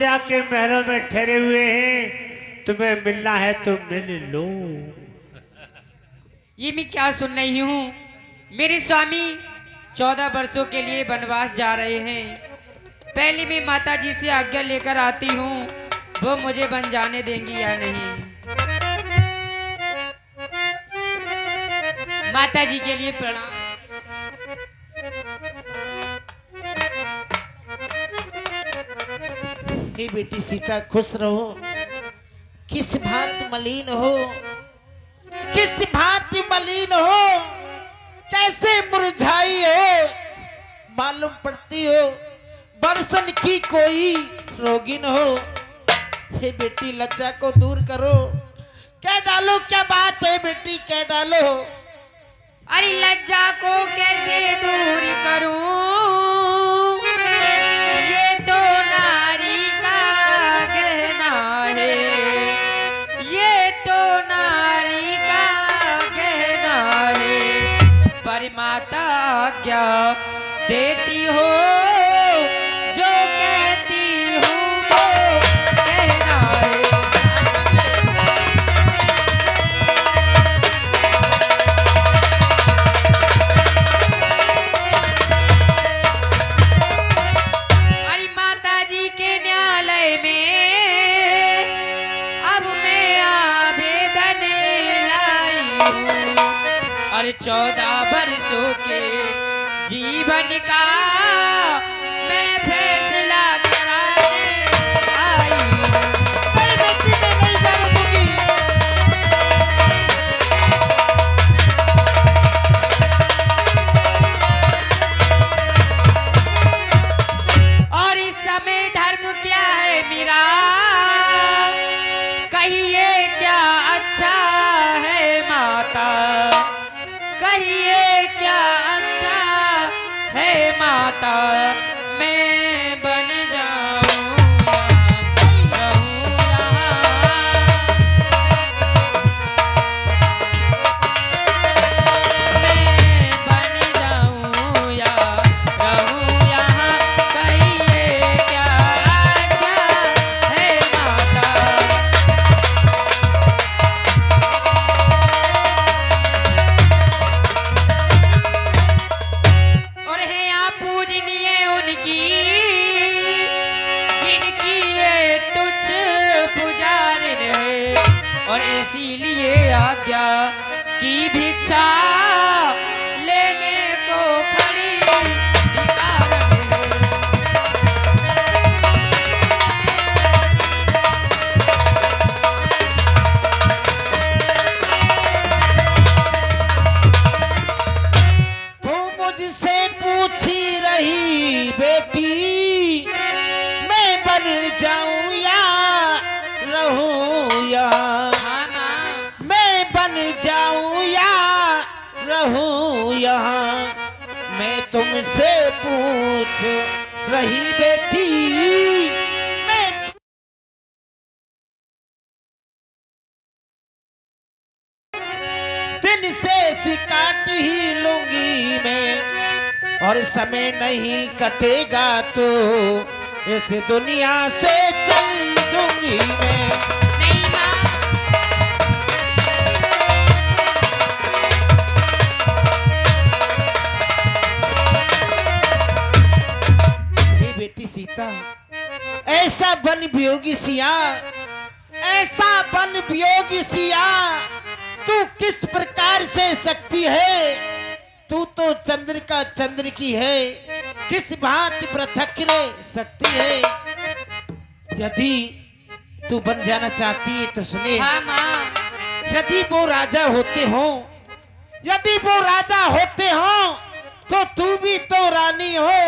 के महलों में ठहरे हुए हैं, तुम्हें मिलना है तो मिल लो। ये मैं क्या सुन रही हूँ? मेरे स्वामी 14 वर्षों के लिए वनवास जा रहे हैं। पहले मैं माता जी से आज्ञा लेकर आती हूँ, वो मुझे बन जाने देंगी या नहीं। माता जी के लिए प्रणाम। हे बेटी सीता, खुश रहो। किस भांति मलिन हो, किस भांति मलिन हो, कैसे मुरझाई हो, मालूम पड़ती हो बरसन की कोई रोगिन हो। हे बेटी, लज्जा को दूर करो। क्या डालो, क्या बात है बेटी, क्या डालो। अरे लज्जा को कैसे दूर करूं, ये तो नारी का गहना है, ये तो नारी का गहना है। पर माता क्या देती हो, जो कहती हूँ वो कहना है। अरे माता जी के न्यायालय में अब मैं आवेदन लाई हूँ, और 14 वर्षों के जीवन का मैं फैसला कराने आई हूँ। नहीं बेटी, मैं नहीं जाने दूंगी। और इस समय धर्म क्या है मेरा, कहिए क्या अच्छा है माता, कहिए क्या अच्छा है माता। मैं बन जाऊं या रहूं यहाँ, मैं बन जाऊं या रहूं यहाँ, कहिए क्या क्या है माता। और है आप पूजनीय उनकी, जिनकी ये तुच्छ पुजारिन है, और इसीलिए आज्ञा की भिक्षा लेने को खड़ी भिखारन है। तू मुझसे पूछी रही बेटी, मैं बन जाऊं या रहूं या, हाँ माँ, मैं बन जाऊं या रहूं यहाँ। मैं तुमसे पूछ रही बेटी, मैं दिन से सिकाट ही लूंगी मैं, और समय नहीं कटेगा तो इस दुनिया से चली दूंगी मैं। नहीं माँ, हे बेटी सीता, ऐसा बन वियोगी सिया, ऐसा बन वियोगी सिया, तू किस प्रकार से सकती है। तू तो चंद्र का चंद्र की है, किस भांति पृथक रह सकती है। यदि तू बन जाना चाहती है तो सुने। हाँ माँ, यदि वो राजा होते हो, यदि वो राजा होते हो तो तू भी तो रानी हो।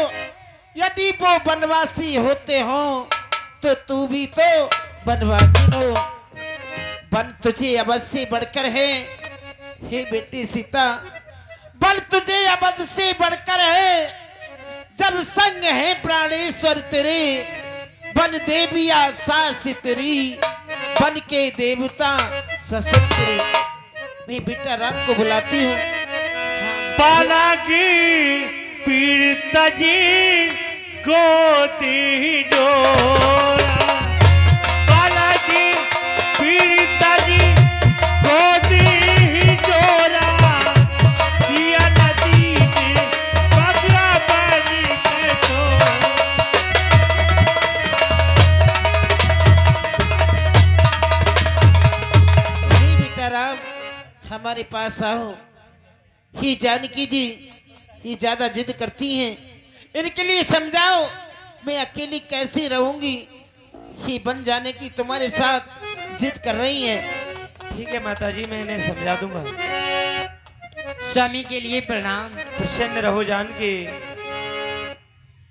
यदि वो वनवासी होते हो तो तू भी तो वनवासी हो। बन तुझे अवश्य बढ़कर है। हे बेटी सीता, बल तुझे अवध से बढ़कर है। जब संग है प्राणेश्वर तेरे, बन देविया सास तेरी, बन के देवता ससुर तेरे। मैं बेटा राम को बुलाती हूँ। बाला की पीड़ तजी गोती डोरा। हमारे पास आओ। ही जानकी जी ये ज्यादा जिद करती हैं, इनके लिए समझाओ मैं अकेली कैसे रहूंगी। ही बन जाने की तुम्हारे साथ जिद कर रही हैं। ठीक है माता जी, मैं इन्हें समझा दूंगा। स्वामी के लिए प्रणाम। प्रसन्न रहो जानकी।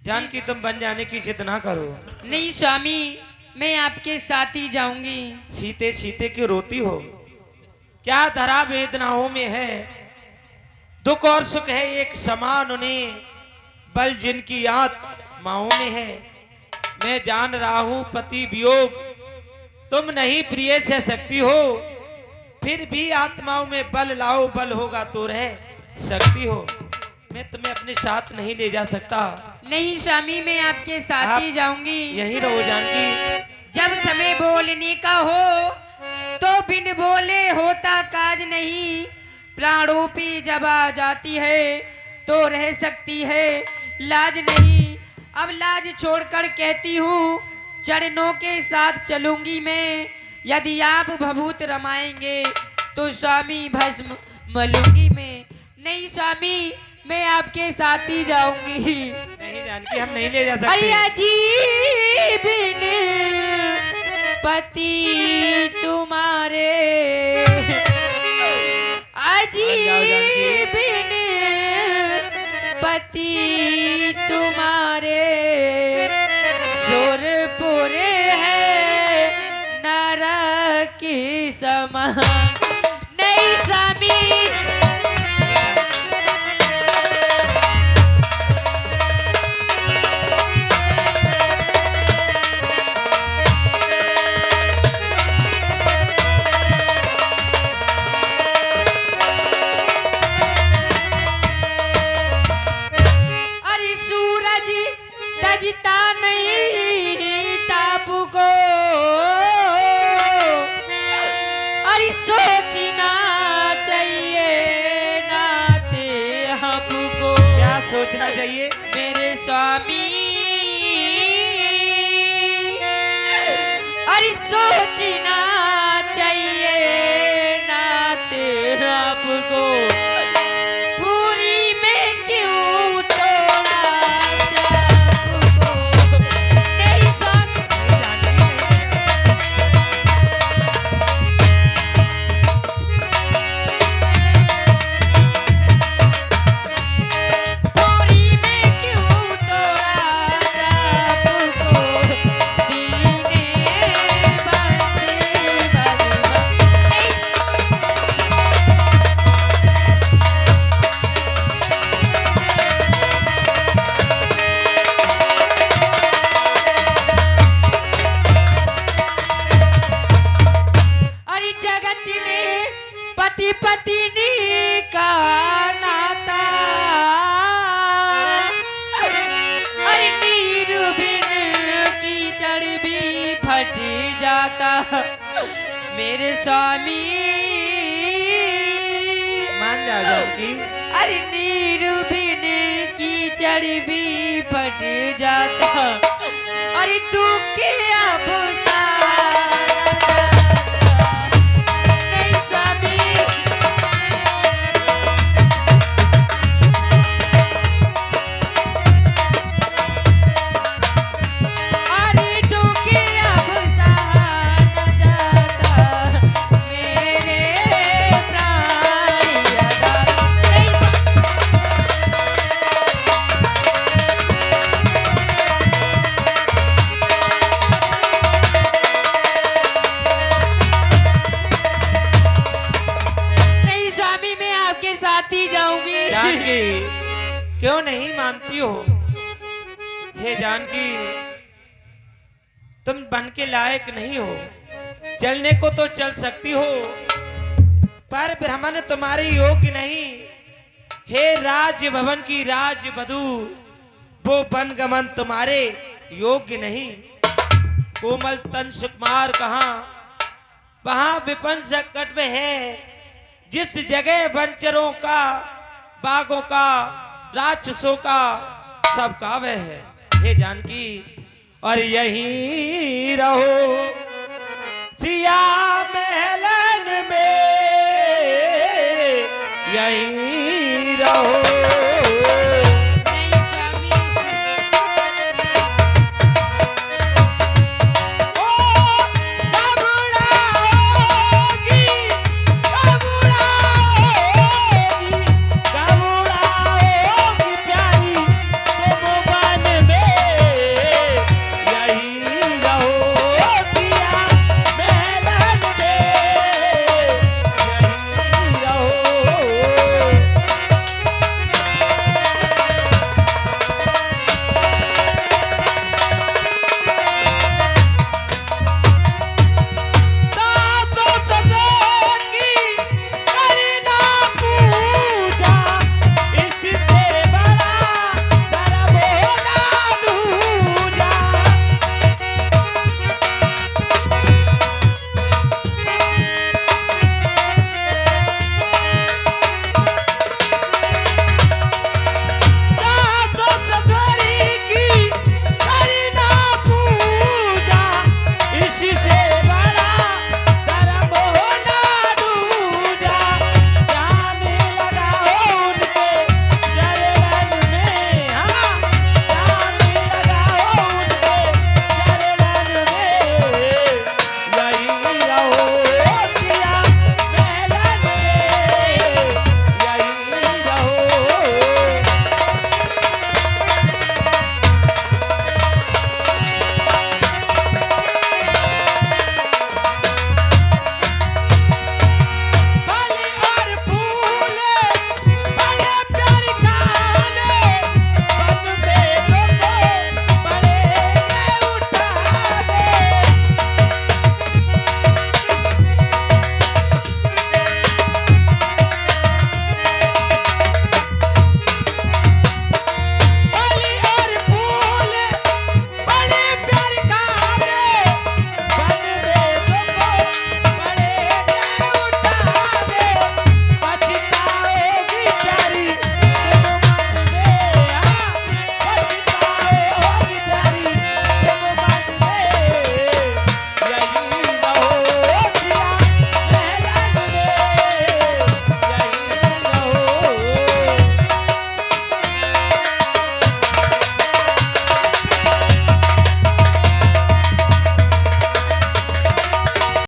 जानकी तुम बन जाने की जिद ना करो। नहीं स्वामी, मैं आपके साथ ही जाऊंगी। सीते सीते क्यों रोती हो? क्या धरा वेदनाओं में है? दुख और सुख है एक समान उन्हें, बल जिनकी आत्माओं में है। मैं जान रहा हूं पति वियोग तुम नहीं प्रिय से सकती हो, फिर भी आत्माओं में बल लाओ, बल होगा तो रह सकती हो। मैं तुम्हें अपने साथ नहीं ले जा सकता। नहीं स्वामी, मैं आपके साथ आप ही जाऊंगी। यहीं रहो जानकी। जब समय बोलने का हो तो बिन बोले होता काज नहीं। प्राणों पे जब आ जाती है तो रह सकती है लाज नहीं। अब लाज छोड़कर कहती हूँ चरणों के साथ चलूंगी मैं। यदि आप भभूत रमाएंगे तो स्वामी भस्म मलूंगी मैं। नहीं स्वामी, मैं आपके साथ ही जाऊंगी। नहीं जानकी, हम नहीं ले जा सकते। अरे अजीब पति तुम्हारे, अजीब पति तुम्हारे, सुरपुर है नरक के समान। नहीं स्वामी, तजता नहीं ताप को, अरे सोचना चाहिए नाते हमको। क्या सोचना चाहिए? मेरे स्वामी, अरे सोचना चाहिए नाते हमको। पति पत्नी का नाता, अरे नीर बिन कीचड़ भी फट जाता। मेरे स्वामी मान जा जानकी। अरे नीर बिन कीचड़ भी फट जाता। अरे तू क्या भूसा जानकी, क्यों नहीं मानती हो? हे जानकी, तुम बन के लायक नहीं हो। चलने को तो चल सकती हो, पर ब्राह्मण तुम्हारे योग्य नहीं। हे राज भवन की राज वधू, वो वन गमन तुम्हारे योग्य नहीं। कोमल तन सुकुमार कहाँ, वहां विपन संकट में है। जिस जगह वंचरों का, बाघों का, राक्षसों का सबका वह है। हे जानकी, और यहीं रहो सिया